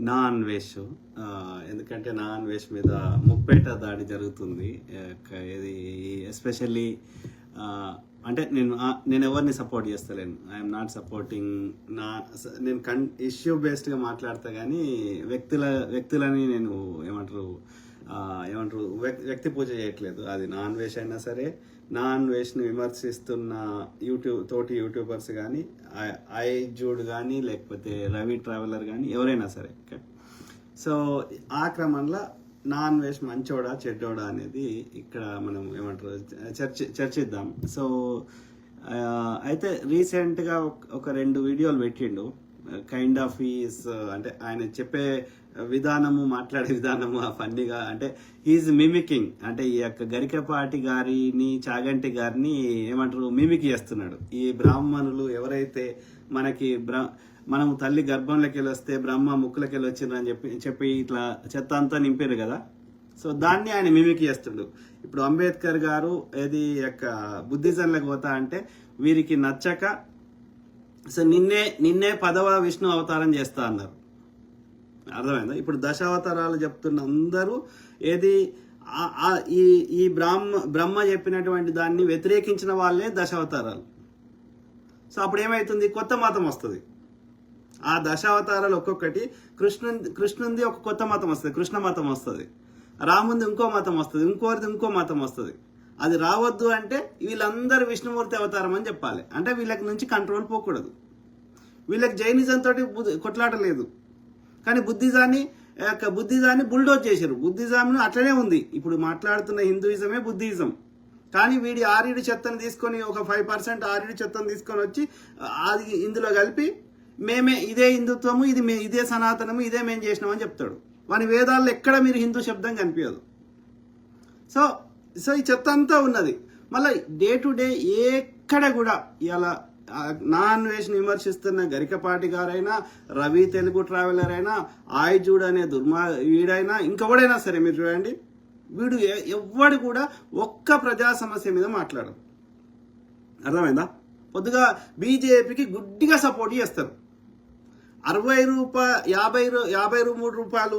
నా అన్వేష్ ఎందుకంటే నా అన్వేష్ మీద ముప్పేట దాడి జరుగుతుంది. ఇది ఎస్పెషల్లీ అంటే నేను ఎవరిని సపోర్ట్ చేస్తలేను. I'm not supporting. నేను ఇష్యూ బేస్డ్గా మాట్లాడతా కానీ వ్యక్తులని నేను ఏమంటారు వ్యక్తి పూజ చేయట్లేదు. అది నా అన్వేష్ అయినా సరే, నా అన్వేష్ని విమర్శిస్తున్న తోటి యూట్యూబర్స్ కానీ, ఐ జూడ్ కానీ, లేకపోతే రవి ట్రావెలర్ కానీ, ఎవరైనా సరే. సో ఆ క్రమంలో నా అన్వేష్ మంచోడా చెడ్డోడా అనేది ఇక్కడ మనం ఏమంటారు చర్చిద్దాం. సో అయితే రీసెంట్గా ఒక 2 వీడియోలు పెట్టిండు. కైండ్ ఆఫ్ ఈజ్ అంటే ఆయన చెప్పే విధానము, మాట్లాడే విధానము ఫన్నీగా, అంటే ఈజ్ మిమికింగ్. అంటే ఈ యొక్క గరికపాటి గారిని, చాగంటి గారిని ఏమంటారు మిమిక్ చేస్తున్నాడు. ఈ బ్రాహ్మణులు ఎవరైతే మనం తల్లి గర్భంలోకి వెళ్ళి వస్తే బ్రహ్మ ముక్కులకి వెళ్ళి వచ్చిందని చెప్పి ఇట్లా చెత్త అంతా నింపారు కదా. సో దాన్ని ఆయన మిమిక్ చేస్తుండు. ఇప్పుడు అంబేద్కర్ గారు ఏది యొక్క బుద్ధిజంలోకి పోతా అంటే వీరికి నచ్చక సో నిన్నే 10వ విష్ణు అవతారం చేస్తా అన్నారు. అర్థమైందా? ఇప్పుడు దశావతారాలు చెప్తున్న అందరూ ఏది ఈ బ్రహ్మ చెప్పినటువంటి దాన్ని వ్యతిరేకించిన వాళ్ళే దశావతారాలు. సో అప్పుడు ఏమైతుంది, కొత్త మతం వస్తుంది. ఆ దశావతారాలు ఒక్కొక్కటి కృష్ణుంది ఒక కొత్త మతం వస్తుంది, కృష్ణ మతం వస్తుంది. రాముంది ఇంకో మతం వస్తుంది, ఇంకోరిది ఇంకో మతం వస్తుంది. అది రావద్దు అంటే వీళ్ళందరూ విష్ణుమూర్తి అవతారం అని చెప్పాలి. అంటే వీళ్ళకి నుంచి కంట్రోల్ పోకూడదు. వీళ్ళకి జైనిజం తోటి కొట్లాట లేదు, కానీ బుద్ధిజాన్ని బుల్డోజ్ చేశారు. బుద్ధిజం అట్లనే ఉంది. ఇప్పుడు మాట్లాడుతున్న హిందూయిజమే బుద్ధిజం. కానీ వీడి ఆర్యుడి చెత్తను తీసుకొని ఒక 5% ఆర్యుడి చెత్తను తీసుకొని వచ్చి అది ఇందులో కలిపి మేమే ఇదే హిందుత్వము, ఇదే సనాతనము, ఇదే మేము చేసినామని చెప్తాడు. వాని వేదాల్లో ఎక్కడ మీరు హిందూ శబ్దం కనిపించదు. సో ఈ చెత్త అంతా ఉన్నది. మళ్ళీ డే టు డే ఎక్కడ కూడా ఇలా నా అన్వేషణ విమర్శిస్తున్న గరికపాటి గారైనా, రవి తెలుగు ట్రావెలర్ అయినా, ఆయుజుడు అనే వీడైనా, ఇంకెవడైనా సరే మీరు చూడండి, వీడు ఎవ్వడు కూడా ఒక్క ప్రజా సమస్య మీద మాట్లాడరు. అర్థమైందా? పొద్దుగా బీజేపీకి గుడ్డిగా సపోర్ట్ చేస్తారు. 53 రూపాయలు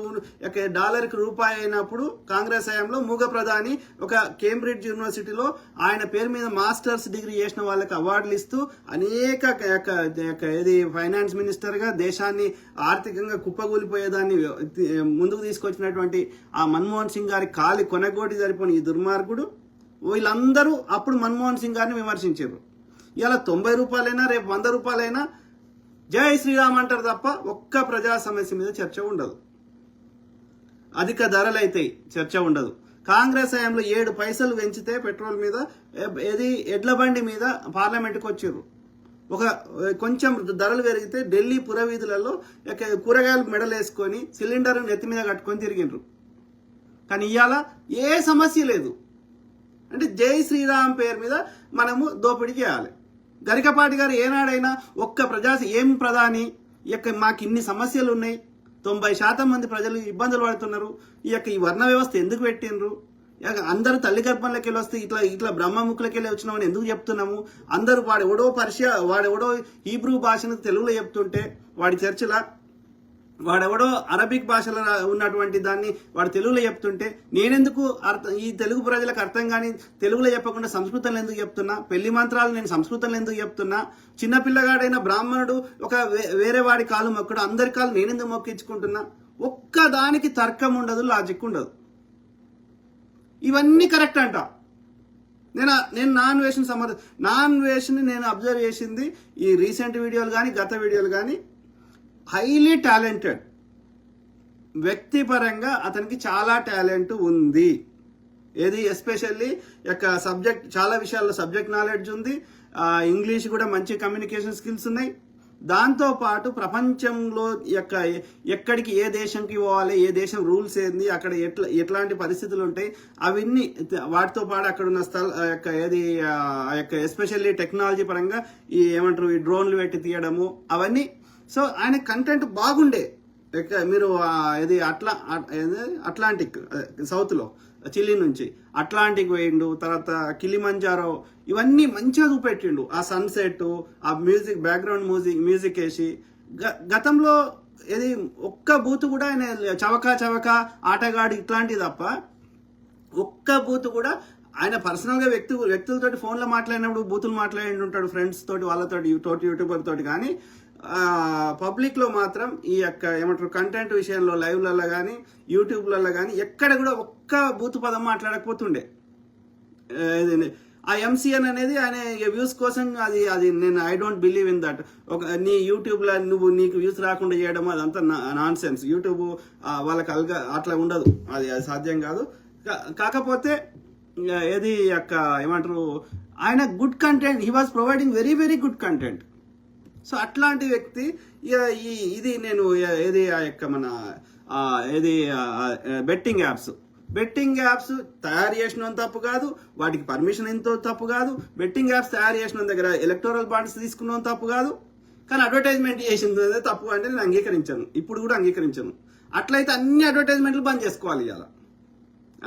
డాలర్కి రూపాయి అయినప్పుడు కాంగ్రెస్ హయాంలో మూగ ప్రధాని ఒక కేంబ్రిడ్జ్ యూనివర్సిటీలో ఆయన పేరు మీద మాస్టర్స్ డిగ్రీ చేసిన వాళ్ళకి అవార్డులు ఇస్తూ అనేక ఫైనాన్స్ మినిస్టర్గా దేశాన్ని ఆర్థికంగా కుప్పగూలిపోయేదాన్ని ముందుకు తీసుకొచ్చినటువంటి ఆ మన్మోహన్ సింగ్ గారి కాలి కొనగోటి సరిపోయిన ఈ దుర్మార్గుడు, వీళ్ళందరూ అప్పుడు మన్మోహన్ సింగ్ గారిని విమర్శించారు. ఇలా 90 రూపాయలైనా రేపు 100 రూపాయలైనా జై శ్రీరామ్ అంటారు తప్ప ఒక్క ప్రజా సమస్య మీద చర్చ ఉండదు. అధిక ధరలైతే చర్చ ఉండదు. కాంగ్రెస్ హయాంలో 7 పైసలు పెంచితే పెట్రోల్ మీద ఎడ్ల బండి మీద పార్లమెంట్కి వచ్చారు. కొంచెం ధరలు పెరిగితే ఢిల్లీ పురవీధులలో కూరగాయలు మెడలేసుకొని సిలిండర్ నెత్తి మీద కట్టుకొని తిరిగిండ్రు. కానీ ఇవాళ ఏ సమస్య లేదు. అంటే జై శ్రీరామ్ పేరు మీద మనము దోపిడీ చేయాలి. గరికపాటి గారు ఏనాడైనా ఏం ప్రధాని మాకు ఇన్ని సమస్యలు ఉన్నాయి, 90% మంది ప్రజలు ఇబ్బందులు పడుతున్నారు, ఈ వర్ణ వ్యవస్థ ఎందుకు పెట్టినరు, అందరూ తల్లి గర్భంలోకి వెళ్ళి వస్తే ఇట్లా బ్రహ్మముఖులకి వెళ్ళి వచ్చినామని ఎందుకు చెప్తున్నాము, అందరూ వాడెవడో హీబ్రూ భాషను తెలుగులో చెప్తుంటే వాడెవడో అరబిక్ భాషలో ఉన్నటువంటి దాన్ని వాడు తెలుగులో చెప్తుంటే నేనెందుకు ఈ తెలుగు ప్రజలకు అర్థం కానీ తెలుగులో చెప్పకుండా సంస్కృతంలో ఎందుకు చెప్తున్నా, పెళ్లి మంత్రాలు నేను సంస్కృతంలో ఎందుకు చెప్తున్నా, చిన్నపిల్లగాడైన బ్రాహ్మణుడు వేరే వాడి కాలు మొక్కడు, అందరి కాలు నేనెందుకు మొక్కించుకుంటున్నా, ఒక్క దానికి తర్కం ఉండదు, లాజిక్ ఉండదు. ఇవన్నీ కరెక్ట్ అంట. నేను నాన్ వేషన్ నేను అబ్జర్వ్ చేసింది ఈ రీసెంట్ వీడియోలు కానీ గత వీడియోలు కానీ, హైలీ టాలెంటెడ్ వ్యక్తిపరంగా అతనికి చాలా టాలెంట్ ఉంది. ఎస్పెషల్లీ సబ్జెక్ట్ చాలా విషయాల్లో సబ్జెక్ట్ నాలెడ్జ్ ఉంది. ఇంగ్లీష్ కూడా మంచి కమ్యూనికేషన్ స్కిల్స్ ఉన్నాయి. దాంతోపాటు ప్రపంచంలో ఎక్కడికి ఏ దేశంకి పోవాలి, ఏ దేశం రూల్స్ ఏంది, అక్కడ ఎట్లాంటి పరిస్థితులు ఉంటాయి, అవన్నీ వాటితో పాటు అక్కడ ఉన్న ఎస్పెషల్లీ టెక్నాలజీ పరంగా ఈ డ్రోన్లు పెట్టి తీయడము అవన్నీ. సో ఆయన కంటెంట్ బాగుండే. మీరు అట్లాంటిక్ సౌత్లో చిల్లీ నుంచి అట్లాంటిక్ పోయిండు, తర్వాత కిలిమంజారో, ఇవన్నీ మంచిగా చూపెట్టిండు. ఆ సన్సెట్, ఆ మ్యూజిక్ బ్యాక్గ్రౌండ్ మ్యూజిక్ వేసి గతంలో ఇది ఒక్క బూత్ కూడా ఆయన చవక ఆటగాడి ఇట్లాంటివి తప్ప ఒక్క బూత్ కూడా ఆయన పర్సనల్గా వ్యక్తులతోటి ఫోన్లో మాట్లాడినప్పుడు బూతులు మాట్లాడి ఉంటాడు, ఫ్రెండ్స్ తోటి వాళ్ళతోటి యూట్యూబర్ తోటి. కానీ పబ్లిక్లో మాత్రం ఈ యొక్క ఏమంటారు కంటెంట్ విషయంలో లైవ్లలో కానీ యూట్యూబ్లలో కానీ ఎక్కడ కూడా ఒక్క బూతు పదం మాట్లాడకపోతుండే. ఆ ఎంసీఎన్ అనేది ఆయన వ్యూస్ కోసం అది నేను I don't believe in that. నీ యూట్యూబ్లో నీకు వ్యూస్ రాకుండా చేయడం అదంతా నాన్ సెన్స్. యూట్యూబ్ వాళ్ళకి అట్లా ఉండదు, అది సాధ్యం కాదు. కాకపోతే ఏది యొక్క ఏమంటారు ఆయన good content, he was providing very very good content. So అట్లాంటి వ్యక్తి ఇది నేను ఏది ఆ యొక్క మన ఏది బెట్టింగ్ యాప్స్ తయారు చేసిన తప్పు కాదు, వాటికి పర్మిషన్ ఎంతో తప్పు కాదు. బెట్టింగ్ యాప్స్ తయారు చేసిన దగ్గర ఎలక్టోరల్ బాండ్స్ తీసుకున్న తప్పు కాదు. కానీ అడ్వర్టైజ్మెంట్ చేసింది తప్పు అంటే నేను అంగీకరించాను, ఇప్పుడు కూడా అంగీకరించాను. అట్లయితే అన్ని అడ్వర్టైజ్మెంట్లు బంద్ చేసుకోవాలి ఇవాళ.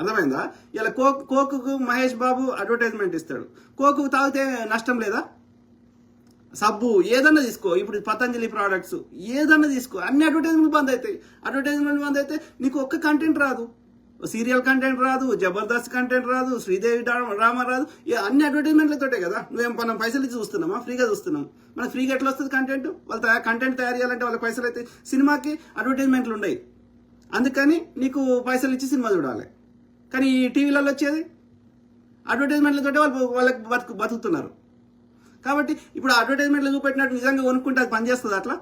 అర్థమైందా? ఇలా కోకుకు మహేష్ బాబు అడ్వర్టైజ్మెంట్ ఇస్తాడు, కోకు తాగితే నష్టం లేదా? సబ్బు ఏదన్నా తీసుకో, ఇప్పుడు పతంజలి ప్రోడక్ట్స్ ఏదన్నా తీసుకో, అన్ని అడ్వర్టైజ్మెంట్ బంద్ అవుతాయి. అడ్వర్టైజ్మెంట్ బంద్ అయితే నీకు ఒక్క కంటెంట్ రాదు, సీరియల్ కంటెంట్ రాదు, జబర్దస్త్ కంటెంట్ రాదు, శ్రీదేవి డ్రామా రాదు. అన్ని అడ్వర్టైజ్మెంట్లతోటే కదా. మనం పైసలు ఇచ్చి చూస్తున్నామా? ఫ్రీగా చూస్తున్నాం. మనకు ఫ్రీగా ఎట్లా వస్తుంది కంటెంట్? వాళ్ళు కంటెంట్ తయారు చేయాలంటే వాళ్ళకి పైసలు అయితే. సినిమాకి అడ్వర్టైజ్మెంట్లు ఉన్నాయి, అందుకని నీకు పైసలు ఇచ్చి సినిమా చూడాలి. కానీ ఈ టీవీలలో వచ్చేది అడ్వర్టైజ్మెంట్లతోటే వాళ్ళకి బతుకుతున్నారు. కాబట్టి ఇప్పుడు అడ్వర్టైజ్మెంట్లు చూపెట్టినట్టు నిజంగా కొనుక్కుంటే అది పనిచేస్తుంది? అట్లా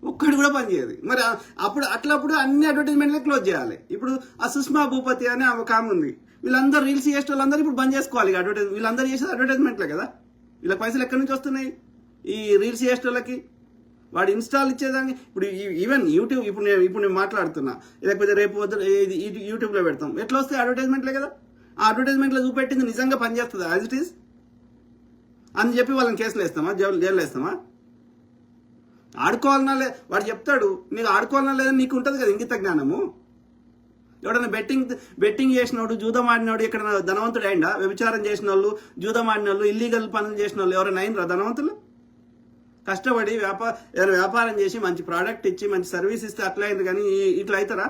ఒక్కడు కూడా పనిచేయదు. మరి అప్పుడు అట్లప్పుడు అన్ని అడ్వర్టైజ్మెంట్లే క్లోజ్ చేయాలి. ఇప్పుడు ఆ సుష్మా భూపతి అని ఒక ఆమె ఉంది, వీళ్ళందరూ రీల్స్ చేసే వాళ్ళందరూ ఇప్పుడు బంద్ చేసుకోవాలి. వీళ్ళందరూ చేసేది అడ్వర్టైజ్మెంట్లే కదా. వీళ్ళకి పైసలు ఎక్కడి నుంచి వస్తున్నాయి ఈ రీల్స్ చేసే వాళ్ళకి? వాడు ఇన్స్టాల్ ఇచ్చేదాన్ని ఇప్పుడు ఈవెన్ యూట్యూబ్ ఇప్పుడు నేను మాట్లాడుతున్నా, లేకపోతే రేపు యూట్యూబ్లో పెడతాం, ఎట్లా వస్తాయి? అడ్వర్టైజ్మెంట్లే కదా. ఆ అడ్వర్టైజ్మెంట్లో చూపెట్టింది నిజంగా పనిచేస్తుంది యాజ్ ఇట్ ఈస్ అని చెప్పి వాళ్ళని కేసులు వేస్తామా, జైలు వేస్తామా? ఆడుకోవాలన్నా వాడు చెప్తాడు, నీకు ఆడుకోవాలన్నా లేదని నీకు ఉంటుంది కదా ఇంగిత జ్ఞానము. ఎవడన్నా బెట్టింగ్ చేసినోడు, జూదం ఆడినోడు ఇక్కడ ధనవంతుడు అయిందా? వ్యభిచారం చేసిన వాళ్ళు, జూదం ఆడిన వాళ్ళు, ఇల్లీగల్ పనులు చేసిన వాళ్ళు ఎవరైనా అయినరా ధనవంతులు? కష్టపడి ఏదైనా వ్యాపారం చేసి మంచి ప్రోడక్ట్ ఇచ్చి మంచి సర్వీస్ ఇస్తే అట్లా అయింది, కానీ ఇట్లా అవుతారా?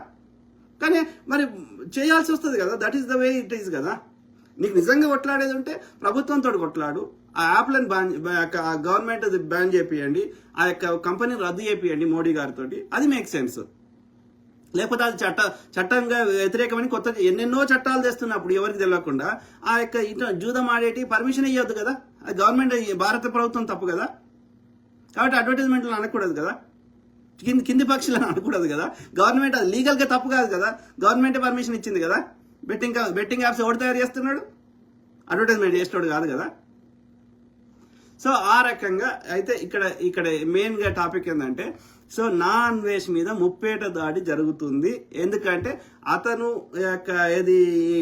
కానీ మరి చేయాల్సి వస్తుంది కదా. That is the way it is కదా. నీకు నిజంగా కొట్లాడేది ఉంటే ప్రభుత్వంతో కొట్లాడు, ఆ యాప్లను గవర్నమెంట్ అది బ్యాన్ చేపియండి, ఆ యొక్క కంపెనీని రద్దు చేపియండి మోడీ గారితో, అది మేక్ సెన్స్. లేకపోతే అది చట్టంగా వ్యతిరేకమని కొత్త ఎన్నెన్నో చట్టాలు తెస్తున్నప్పుడు ఎవరికి తెలియకుండా ఆ యొక్క జూదం ఆడేటి పర్మిషన్ ఇవ్వద్దు కదా. అది గవర్నమెంట్, భారత ప్రభుత్వం తప్పు కదా. కాబట్టి అడ్వర్టైజ్మెంట్లు అనకూడదు కదా, కింది పక్షులను అనకూడదు కదా. గవర్నమెంట్ అది లీగల్గా తప్పు కాదు కదా, గవర్నమెంటే పర్మిషన్ ఇచ్చింది కదా. బెట్టింగ్ యాప్స్ ఎవరు తయారు చేస్తున్నాడు? అడ్వర్టైజ్మెంట్ చేసేవాడు కాదు కదా. సో ఆ రకంగా అయితే ఇక్కడ మెయిన్గా టాపిక్ ఏంటంటే, సో నా అన్వేష్ మీద ముప్పేట దాడి జరుగుతుంది. ఎందుకంటే అతను యొక్క ఏది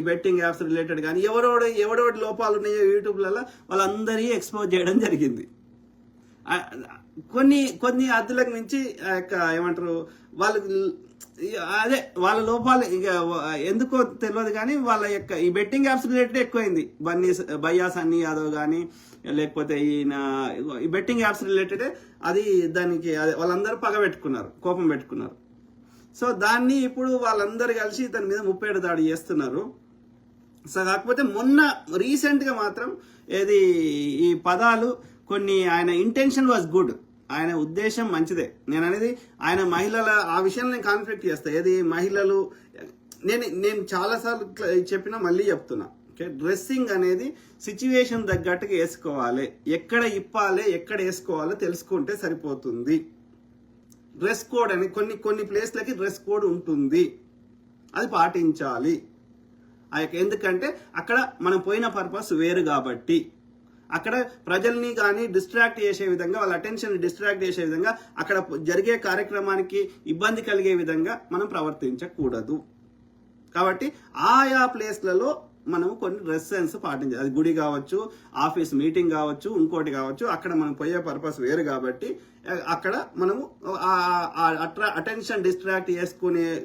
బెట్టింగ్ యాప్స్ రిలేటెడ్ కానీ ఎవడోడి లోపాలు ఉన్నాయో యూట్యూబ్లలో వాళ్ళందరినీ ఎక్స్పోజ్ చేయడం జరిగింది. కొన్ని అద్దులకు మించి ఏమంటారు వాళ్ళు అదే వాళ్ళ లోపాలు ఇక ఎందుకో తెలియదు కానీ వాళ్ళ యొక్క ఈ బెట్టింగ్ యాప్స్ రిలేటెడ్ ఎక్కువైంది. భయ్యా సన్నీ యాదవ్ కానీ లేకపోతే ఈ బెట్టింగ్ యాప్స్ రిలేటెడ్ అది దానికి వాళ్ళందరూ పగ పెట్టుకున్నారు, కోపం పెట్టుకున్నారు. సో దాన్ని ఇప్పుడు వాళ్ళందరూ కలిసి దాని మీద ముప్పేట దాడి చేస్తున్నారు. సో కాకపోతే మొన్న రీసెంట్గా మాత్రం ఏది ఈ పదాలు కొన్ని ఆయన ఇంటెన్షన్ వాజ్ గుడ్, ఆయన ఉద్దేశం మంచిదే. నేను అనేది ఆయన మహిళల ఆ విషయంలో నేను కాన్ఫ్లిక్ట్ చేస్తా. ఏది మహిళలు నేను చాలాసార్లు చెప్పినా మళ్ళీ చెప్తున్నా, డ్రెస్సింగ్ అనేది సిచ్యువేషన్ తగ్గట్టుగా వేసుకోవాలి. ఎక్కడ ఇప్పాలి ఎక్కడ వేసుకోవాలో తెలుసుకుంటే సరిపోతుంది. డ్రెస్ కోడ్ అని కొన్ని ప్లేస్లకి డ్రెస్ కోడ్ ఉంటుంది, అది పాటించాలి. ఎందుకంటే అక్కడ మనం పోయిన పర్పస్ వేరు కాబట్టి అక్కడ ప్రజల్ని కానీ డిస్ట్రాక్ట్ చేసే విధంగా, వాళ్ళ అటెన్షన్ డిస్ట్రాక్ట్ చేసే విధంగా, అక్కడ జరిగే కార్యక్రమానికి ఇబ్బంది కలిగే విధంగా మనం ప్రవర్తించకూడదు. కాబట్టి ఆయా ప్లేస్లలో మనం కొన్ని డ్రెస్ సెన్స్ పాటించాలి. అది గుడి కావచ్చు, ఆఫీస్ మీటింగ్ కావచ్చు, ఇంకోటి కావచ్చు. అక్కడ మనం పోయే పర్పస్ వేరు కాబట్టి అక్కడ మనము అటెన్షన్ డిస్ట్రాక్ట్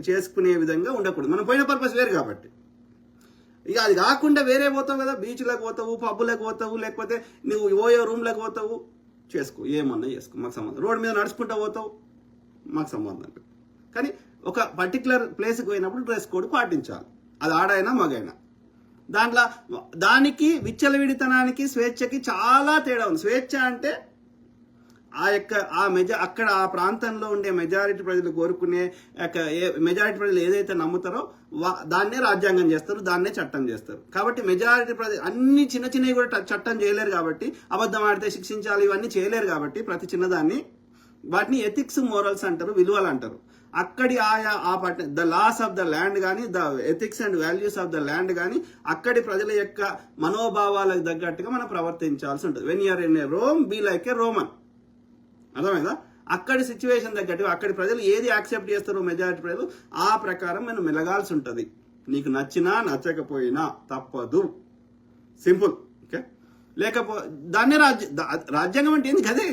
చేసుకునే విధంగా ఉండకూడదు. మనం పోయిన పర్పస్ వేరు కాబట్టి. ఇక అది కాకుండా వేరే పోతావు కదా, బీచ్లకు పోతావు, పబ్బులకు పోతావు, లేకపోతే నువ్వు ఓయో రూమ్లకు పోతావు, చేసుకో, ఏమన్నా చేసుకో, మాకు సంబంధం. రోడ్డు మీద నడుచుకుంటూ పోతావు, మాకు సంబంధం లేదు. కానీ ఒక పర్టికులర్ ప్లేస్కి పోయినప్పుడు డ్రెస్ కోడ్ పాటించాలి, అది ఆడైనా మగైనా. దానికి విచ్చలవిడితనానికి స్వేచ్ఛకి చాలా తేడా ఉంది. స్వేచ్ఛ అంటే అక్కడ ఆ ప్రాంతంలో ఉండే మెజారిటీ ప్రజలు కోరుకునే మెజారిటీ ప్రజలు ఏదైతే నమ్ముతారో దాన్నే రాజ్యాంగం చేస్తారు, దాన్నే చట్టం చేస్తారు. కాబట్టి మెజారిటీ ప్రజలు అన్ని చిన్న చిన్నవి కూడా చట్టం చేయలేరు కాబట్టి, అబద్ధం ఆడితే శిక్షించాలి ఇవన్నీ చేయలేరు కాబట్టి ప్రతి చిన్నదాన్ని వాటిని ఎథిక్స్ మోరల్స్ అంటారు, విలువలు అంటారు. అక్కడి the laws of the land కానీ, the ethics and values of the land కానీ, అక్కడి ప్రజల యొక్క మనోభావాలకు తగ్గట్టుగా మనం ప్రవర్తించాల్సి ఉంటుంది. When you're in a Rome, be like a Roman. అర్థమైందా? అక్కడి సిచ్యువేషన్ తగ్గట్టు అక్కడి ప్రజలు ఏది యాక్సెప్ట్ చేస్తారో మెజారిటీ ప్రజలు ఆ ప్రకారం మనం మెలగాల్సి ఉంటుంది. నీకు నచ్చినా నచ్చకపోయినా తప్పదు, సింపుల్. ఓకే, దాన్నే రాజ్యాంగం అంటే ఏంది కదే.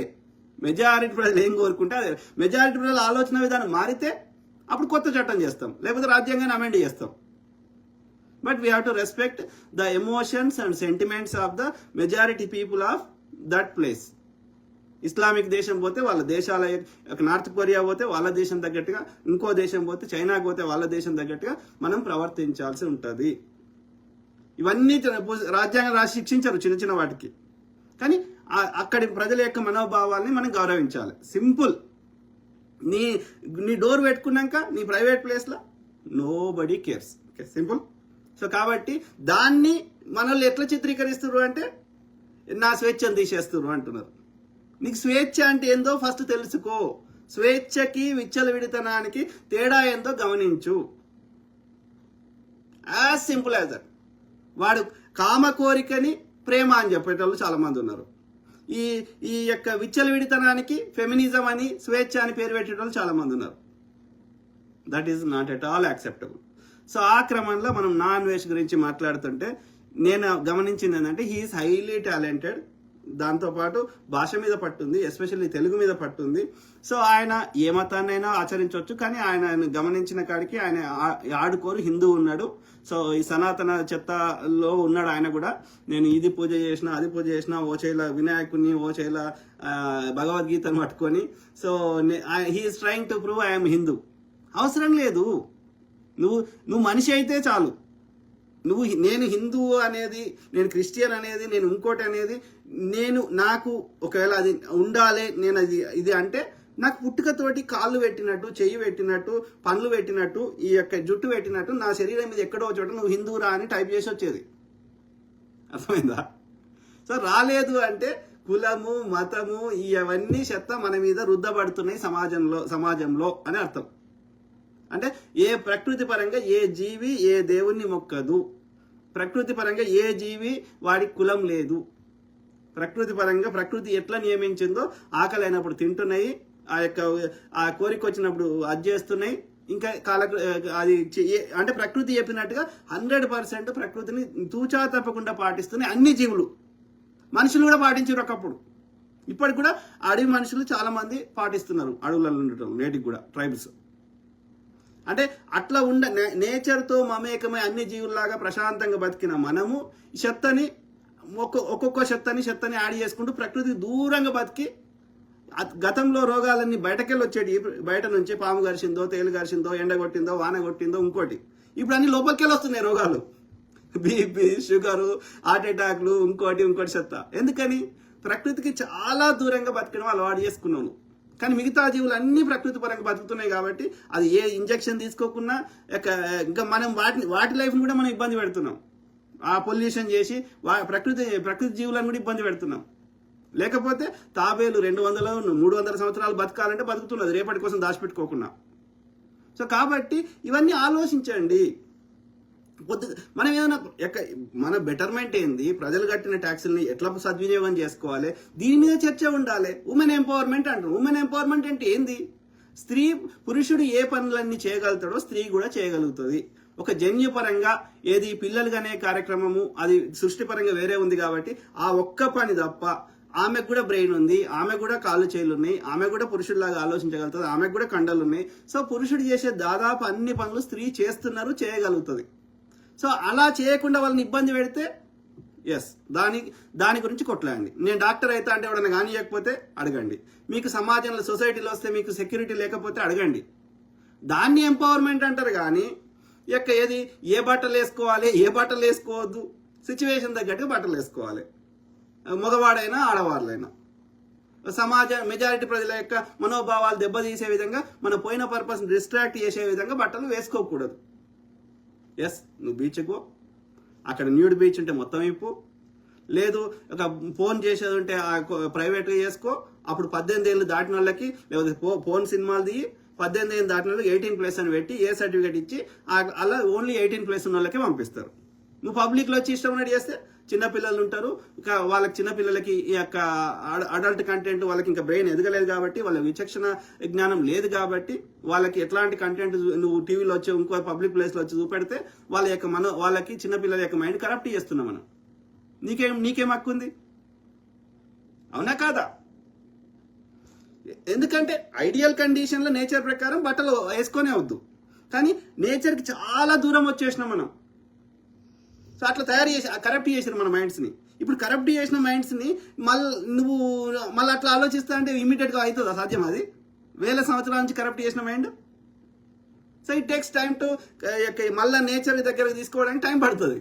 మెజారిటీ ప్రజలు ఏం కోరుకుంటే అదే. మెజారిటీ ప్రజల ఆలోచన విధానం మారితే అప్పుడు కొత్త చట్టం చేస్తాం, లేకపోతే రాజ్యాంగాన్ని అమెండ్ చేస్తాం. But we have to respect the emotions and sentiments of the majority people of that place. Islamic దేశం పోతే వాళ్ళ దేశాల, నార్త్ కొరియా పోతే వాళ్ళ దేశం తగ్గట్టుగా, ఇంకో దేశం పోతే చైనాకి పోతే వాళ్ళ దేశం తగ్గట్టుగా మనం ప్రవర్తించాల్సి ఉంటుంది. ఇవన్నీ రాజ్యాంగం రాసి శిక్షించరు చిన్న చిన్న వాటికి, కానీ అక్కడి ప్రజల యొక్క మనోభావాల్ని మనం గౌరవించాలి. సింపుల్. నీ డోర్ పెట్టుకున్నాక నీ ప్రైవేట్ ప్లేస్లో nobody cares. Okay, simple. So కాబట్టి దాన్ని మనల్ని ఎట్లా చిత్రీకరిస్తున్నారు అంటే నా స్వేచ్ఛను తీసేస్తున్నారు అంటున్నారు. నీకు స్వేచ్ఛ అంటే ఏందో ఫస్ట్ తెలుసుకో. స్వేచ్ఛకి విచ్చలవిడితనానికి తేడా ఏందో గమనించు. As simple as that. వాడు కామ కోరికని ప్రేమ అని చెప్పేటోళ్ళు చాలా మంది ఉన్నారు. ఈ యొక్క విచ్చలవిడితనానికి ఫెమినిజం అని, స్వేచ్ఛ అని పేరు పెట్టేటోళ్ళు చాలా మంది ఉన్నారు. That is not at all acceptable. So ఆ క్రమంలో మనం నాన్ వెజ్ గురించి మాట్లాడుతుంటే నేను గమనించింది ఏంటంటే హీఈస్ హైలీ టాలెంటెడ్. దాంతోపాటు భాష మీద పట్టుంది, ఎస్పెషల్లీ తెలుగు మీద పట్టుంది. సో ఆయన ఏ మతాన్నైనా ఆచరించవచ్చు, కానీ ఆయన గమనించిన కాడికి ఆయన ఆడుకోరు హిందూ ఉన్నాడు. సో ఈ సనాతన చెత్తలో ఉన్నాడు ఆయన కూడా. నేను ఇది పూజ చేసిన, అది పూజ చేసిన, ఓ చేల వినాయకుడిని, ఓ చేల భగవద్గీతను పట్టుకొని. So he is trying to prove I'm Hindu. అవసరం లేదు. నువ్వు మనిషి అయితే చాలు. నేను హిందూ అనేది, నేను క్రిస్టియన్ అనేది, నేను ఇంకోటి అనేది, నాకు ఒకవేళ అది ఉండాలి, నేను ఇది అంటే నాకు పుట్టుకతోటి కాళ్ళు పెట్టినట్టు, చెయ్యి పెట్టినట్టు, పండ్లు పెట్టినట్టు, ఈ యొక్క జుట్టు పెట్టినట్టు నా శరీరం మీద ఎక్కడో చోట నువ్వు హిందూరా అని టైప్ చేసి వచ్చేది. అర్థమైందా? సో రాలేదు అంటే కులము, మతము ఇవన్నీ చెత్త మన మీద రుద్దబడుతున్నాయి సమాజంలో అని అర్థం. అంటే ఏ ప్రకృతి పరంగా ఏ జీవి ఏ దేవుణ్ణి మొక్కదు. ప్రకృతి పరంగా ఏ జీవి వాడి కులం లేదు. ప్రకృతి పరంగా ప్రకృతి ఎట్లా నియమించిందో ఆకలి అయినప్పుడు తింటున్నాయి, ఆ కోరిక వచ్చినప్పుడు అది చేస్తున్నాయి. ఇంకా అది అంటే ప్రకృతి చెప్పినట్టుగా 100% ప్రకృతిని తూచా తప్పకుండా పాటిస్తున్నాయి అన్ని జీవులు. మనుషులు కూడా పాటించారు ఒకప్పుడు. ఇప్పటికి కూడా అడవి మనుషులు చాలా మంది పాటిస్తున్నారు, అడవులలో ఉండటం నేటికి కూడా ట్రైబల్స్. అంటే అట్లా నేచర్తో మమేకమై అన్ని జీవుల్లాగా ప్రశాంతంగా బతికిన మనము చెత్తని ఒక్కొక్క చెత్తని యాడ్ చేసుకుంటూ ప్రకృతి దూరంగా బతికి గతంలో రోగాలన్నీ బయటకెళ్ళి వచ్చేటి. బయట నుంచి పాము గరిచిందో, తేలు గరిచిందో, ఎండ కొట్టిందో, వాన కొట్టిందో, ఇంకోటి. ఇప్పుడు అన్ని లోపలికెళ్ళి వస్తున్నాయి రోగాలు. బీపీ, షుగరు, హార్ట్ అటాక్లు, ఇంకోటి చెత్త. ఎందుకని? ప్రకృతికి చాలా దూరంగా బతికడం అలవాటు చేసుకున్నాను. కానీ మిగతా జీవులు అన్ని ప్రకృతి పరంగా బతుకుతున్నాయి కాబట్టి అది ఏ ఇంజెక్షన్ తీసుకోకుండా ఇంకా మనం వాటి లైఫ్ని కూడా మనం ఇబ్బంది పెడుతున్నాం. ఆ పొల్యూషన్ చేసి ప్రకృతి జీవులను కూడా ఇబ్బంది పెడుతున్నాం. లేకపోతే తాబేలు 200, 300 సంవత్సరాలు బతకాలంటే బతుకుతున్నది, రేపటి కోసం దాచిపెట్టుకోకుండా. సో కాబట్టి ఇవన్నీ ఆలోచించండి. మనం ఏదైనా మన బెటర్మెంట్ ఏంది, ప్రజలు కట్టిన ట్యాక్సుల్ని ఎట్లా సద్వినియోగం చేసుకోవాలి, దీని మీద చర్చ ఉండాలి. ఉమెన్ ఎంపవర్మెంట్ అంటారు. ఉమెన్ ఎంపవర్మెంట్ అంటే ఏంది? పురుషుడు ఏ పనులన్నీ చేయగలుగుతాడో స్త్రీ కూడా చేయగలుగుతుంది. ఒక జన్యుపరంగా ఏది పిల్లలుగానే కార్యక్రమము అది సృష్టిపరంగా వేరే ఉంది కాబట్టి ఆ ఒక్క పని తప్ప ఆమెకు కూడా బ్రెయిన్ ఉంది, ఆమె కూడా కాళ్ళు చేతులు ఉన్నాయి, ఆమె కూడా పురుషుడిలాగా ఆలోచించగలుగుతుంది, ఆమెకు కూడా కండలు ఉన్నాయి. సో పురుషుడు చేసే దాదాపు అన్ని పనులు స్త్రీ చేయగలుగుతుంది. సో అలా చేయకుండా వాళ్ళని ఇబ్బంది పెడితే ఎస్, దాని గురించి కొట్లాడండి. నేను డాక్టర్ అయితే అంటే ఎవడన్నా కానియకపోతే అడగండి. మీకు సమాజంలో సొసైటీలో వస్తే మీకు సెక్యూరిటీ లేకపోతే అడగండి. దాన్ని ఎంపవర్మెంట్ అంటారు. కానీ ఏది ఏ బట్టలు వేసుకోవాలి, ఏ బట్టలు వేసుకోవద్దు, సిచ్యువేషన్ తగ్గట్టుగా బట్టలు వేసుకోవాలి. మగవాడైనా ఆడవాళ్ళైనా సమాజ మెజారిటీ ప్రజల యొక్క మనోభావాలు దెబ్బతీసే విధంగా, మన పోయిన పర్పస్ డిస్ట్రాక్ట్ చేసే విధంగా బట్టలు వేసుకోకూడదు. ఎస్, నువ్వు బీచ్కు అక్కడ న్యూడ్ బీచ్ ఉంటే మొత్తం ఇప్పు, లేదు ఒక ఫోన్ చేసేది ఉంటే ప్రైవేట్గా చేసుకో. అప్పుడు 18 ఏళ్ళు దాటిన వాళ్ళకి, లేకపోతే ఫోన్ సినిమాలు దిగి 18 ఏళ్ళు దాటిన వాళ్ళకి 18+ అని పెట్టి ఏ సర్టిఫికేట్ ఇచ్చి అలా ఓన్లీ 18+ ఉన్న వాళ్ళకే పంపిస్తారు. నువ్వు పబ్లిక్లో వచ్చి ఇష్టం ఉన్నట్టు చేస్తే చిన్నపిల్లలు ఉంటారు. ఇంకా వాళ్ళకి చిన్నపిల్లలకి ఈ యొక్క అడల్ట్ కంటెంట్ వాళ్ళకి ఇంకా బ్రెయిన్ ఎదగలేదు కాబట్టి, వాళ్ళ విచక్షణ జ్ఞానం లేదు కాబట్టి, వాళ్ళకి ఎట్లాంటి కంటెంట్ నువ్వు టీవీలో వచ్చి ఇంకో పబ్లిక్ ప్లేస్లో వచ్చి చూపెడితే వాళ్ళకి చిన్నపిల్లల యొక్క మైండ్ కరప్ట్ చేస్తున్నాం మనం. నీకేం హక్కు ఉంది? అవునా కాదా? ఎందుకంటే ఐడియల్ కండిషన్లో నేచర్ ప్రకారం బట్టలు వేసుకొనే వద్దు. కానీ నేచర్కి చాలా దూరం వచ్చేసినాం మనం. సో అట్లా తయారు చేసి కరప్ట్ చేసారు మన మైండ్స్ని. ఇప్పుడు కరప్ట్ చేసిన మైండ్స్ని నువ్వు మళ్ళీ అట్లా ఆలోచిస్తా అంటే ఇమీడియట్గా అవుతుందా? సాధ్యం? అది 1000 సంవత్సరాల నుంచి కరప్ట్ చేసిన mind. So it takes time to మళ్ళీ నేచర్ దగ్గరకు తీసుకోవడానికి టైం పడుతుంది.